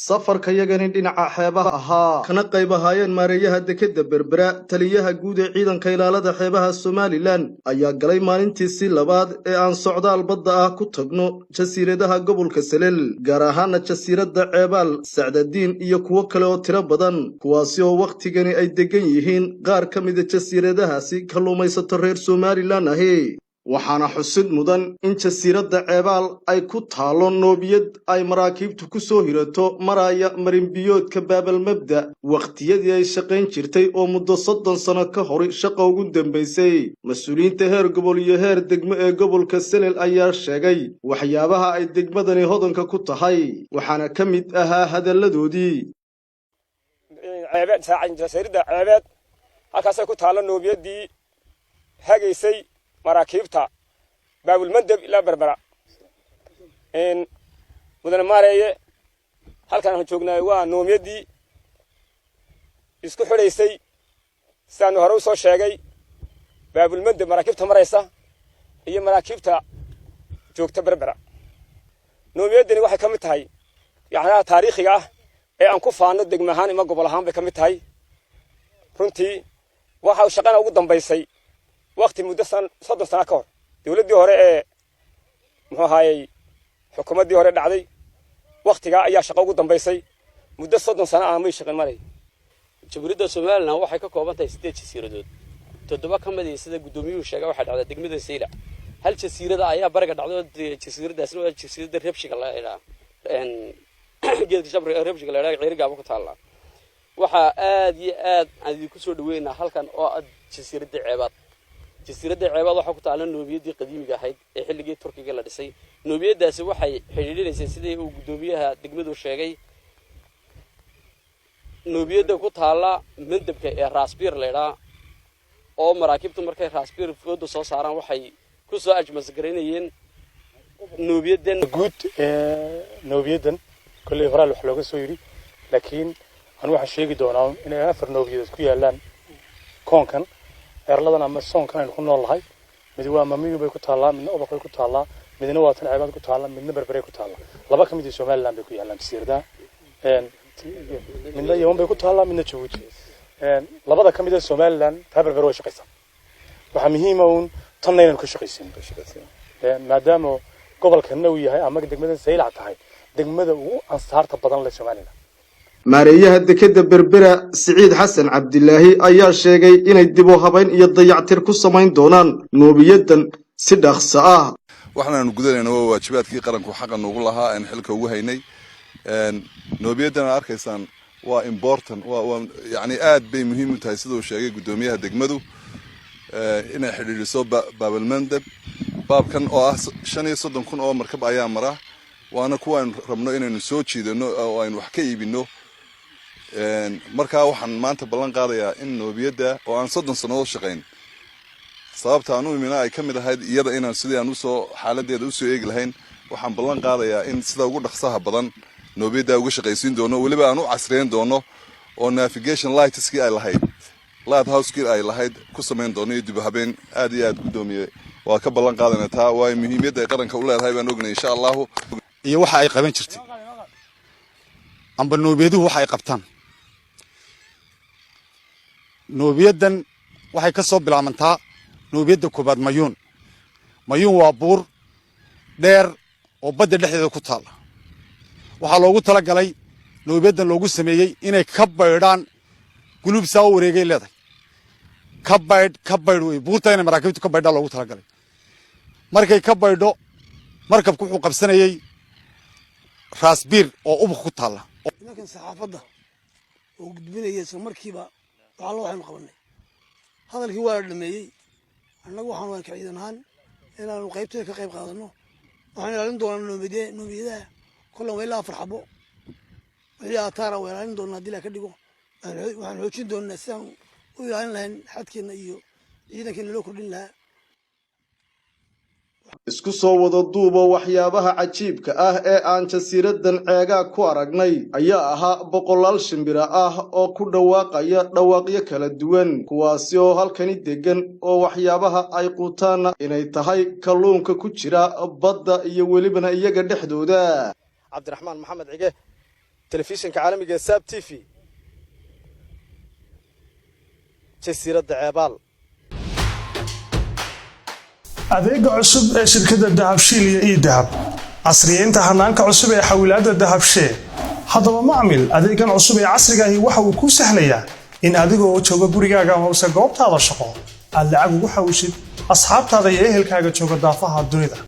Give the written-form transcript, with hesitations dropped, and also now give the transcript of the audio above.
safarka yagani dhinaca xeebaha ahaa kana qayb ahaayeen maareeyaha dekedda berbera taliyaha guud ee ciidanka ilaalada xeebaha Somaliland ayaa galay maalintiisii labaad ee aan socdaal badda ah ku tagno jasiiradaha gobolka Salel gaar ahaan jasiiradda Ceebal Sacdadiin iyo kuwo kale oo tiro badan kuwaasi oo waqtigani ay degan yihiin qaar ka mid ah jasiiradahaasi kalluumaysato reer Somaliland ahi waxaana xusid mudan in jasiiradda Ceebal ay ku taalo noobiyad ay maraakiibtu ku soo hirato maraya marinbiyoodka Baabal Mabda waqtiyadii ay shaqayn jirtay oo muddo 30 sano ka hor shaqo ugu dambeysay mas'uuliyiinta heer gobol iyo heer degmo ee gobolka Salel ayaa sheegay waxyaabaha ay degmadani hodanka ku tahay waxaana ka mid ahaa hadalladoodii Ceebal jasiiradda Ceebal halkaas ay ku taalo noobiyadii hagaysay maraakibta baabul mandab ila berbera mudane maareeye halkan aan joognaa waa noomiyadii isku xidhaysay sidaan hore u soo sheegay baabul mandab maraakibta maraysa iyo maraakibta joogta berbera noomiyadani waxay ka mid tahay yacni taariikhiga ah ee aan ku faano degmo ahaan ima gobol ahaan bay ka mid tahay runtii waxa shaqada ugu dambeysay waqti muddo 30 sano ka hor dawladii hore ee muxuu ahaayay xukuumadii hore dhacday waqtiga ayaa shaqo ugu dambeysay muddo 30 sano ah ma shaqeyn maray Jamhuuriyadda Soomaaliland waxay ka kooban tahay 8 jasiiradood toddoba ka mid ah sida gudoomiyuhu sheegay waxay dhacday degmada Sayla hal jasiirada ayaa bariga dhacday jasiiradaasna waa jasiirada Reebshiga la yiraahdo geedka shabri Reebshiga la yiraahdo qeyriga ku taala waxa aad iyo aad aan ku soo dhaweynaa halkan oo jasiiradda Ceebal jasiiradda Ceebal waxa ku taala noobiyadii qadiimiga ahayd ee xilligii Turkiga la dhisay noobiyadaasi waxay xiriirinaysaa sidii uu gudoomiyaha degmadu sheegay noobiyada ku taala mandabka ee Raasbiir leeyahay oo maraakibtu markay Raasbiir foodo soo saaraan waxay ku soo ajmas gareynayeen noobiyadan guud noobiyadan kulli horaal wax looga soo yiri laakiin aan waxa sheegi doonaa in ay afar noobiyadood ku yaalaan koonkan erladan ama soonkan ay ku noolahay mid waa mamiyo bay ku taalaa midna ubaqay ku taalaa midna waa tan Ceebal ku taalaa midna berbere ku taalaa laba ka mid ah Somaliland bay ku yaalaan jasiirada midna Yemen bay ku taalaa midna Djibouti labada ka mid ah Somaliland berbere way shaqaysaa waxa muhiim ah tan inaan ku shaqaysiin maadaama gobolkan uu yahay ama degmada Saylac tahay degmada ugu ansaarta badan leh Somaliland maareeyaha dekedda berbera Siciid Xasan Cabdilaahi ayaa sheegay inay dib u habayn iyo dayactir ku samayn doonaan noobiyadan si dhaqso ah waxaan gudanayna waa waajibaadkii qaranku xaqan ugu lahaa in xilka ugu haynay noobiyadan arkaysan waa important waa yani aad bay muhiim u tahay sidoo sheegay gudoomiyaha degmadu inay xiriiriso Baabul Mandab baabkan oo ah 35,000 oo markab ayaa mara waana kuwaan rabno inaynu soo jiidano oo aynu wax ka iibino markaa waxaan maanta ballan qaadayaa in noobiyada oo aan 30 sano shaqeyn sababta aanu imina ay kamid ahayd iyada inaan sidii aan u soo xaaladeeda u soo eegi lahayn waxaan ballan qaadayaa in sida ugu dhaqsaha badan noobiyada uga shaqaysiin doono waliba aan u casriyeyn doono oo navigation lightskii ay lahayd lighthouse-kii ay lahayd ku sameyn doono iyo dib u habeen aad iyo aad gudoomiye waa ka ballan qaadanaa taa waa muhiimada ay qaranka u leedahay baan ognahay insha Allah iyo waxa ay qaban jirtay amba noobiyaduhu waxa ay qabtaan noobiyadan waxay ka soo bilaabantaa noobiyada koobaad mayuun waa buur dheer oo badda dhexdeeda ku taala waxa loogu tala galay noobiyadan loogu sameeyay inay ka baydhaan gulub saa wareegay leedahay ka baydh way buurta inay maraakibtu ka baydhaan loogu tala galay markay ka baydho markabku wuxuu qabsanayay Raasbiir oo ubaq ku taala laakiin saxaafadda oo gudbinayay isla markiiba waxa loo waxaan qabanay hadalkii waa la dhameeyay annagu waxaan waan ka ciidanahan inaanu qaybteeda ka qayb qaadano waxaan ilaalin doonaa noomiyadaha kullan weylaa farxabo wixii aataara waa ilaalin doonaa haddii la ka dhigo waxaan xoojin doonaa sidaan u ilaalin lahayn xadkeena iyo ciidankeena loo kordhin lahaa isku soo wada duubo waxyaabaha cajiibka ah ee aan jasiiradan Ceegaa ku aragnay ayaa ahaa boqolaal shimbira ah oo ku dhawaaqaya dhawaaqyo kala duwan kuwaasi oo halkani degan oo waxyaabaha ay quutaan inay tahay kalluunka ku jira badda iyo welibana iyaga dhexdooda Cabdiraxmaan Maxamed Cige telefishinka caalamiga ee Saab TV jasiiradda ceebaal adeega cusub ee shirkadda dahabshiil iyo idahab casriyeynta hanaanka cusub ee xawilaadda dahabshee haddaba macmil adeegan cusub ee casriga ahi waxa uu ku sahlayaa in adigoo jooga gurigaaga hoose goobtaada shaqo aad lacag ugu xawishid asxaabtaada iyo ehelkaaga jooga daafaha dunida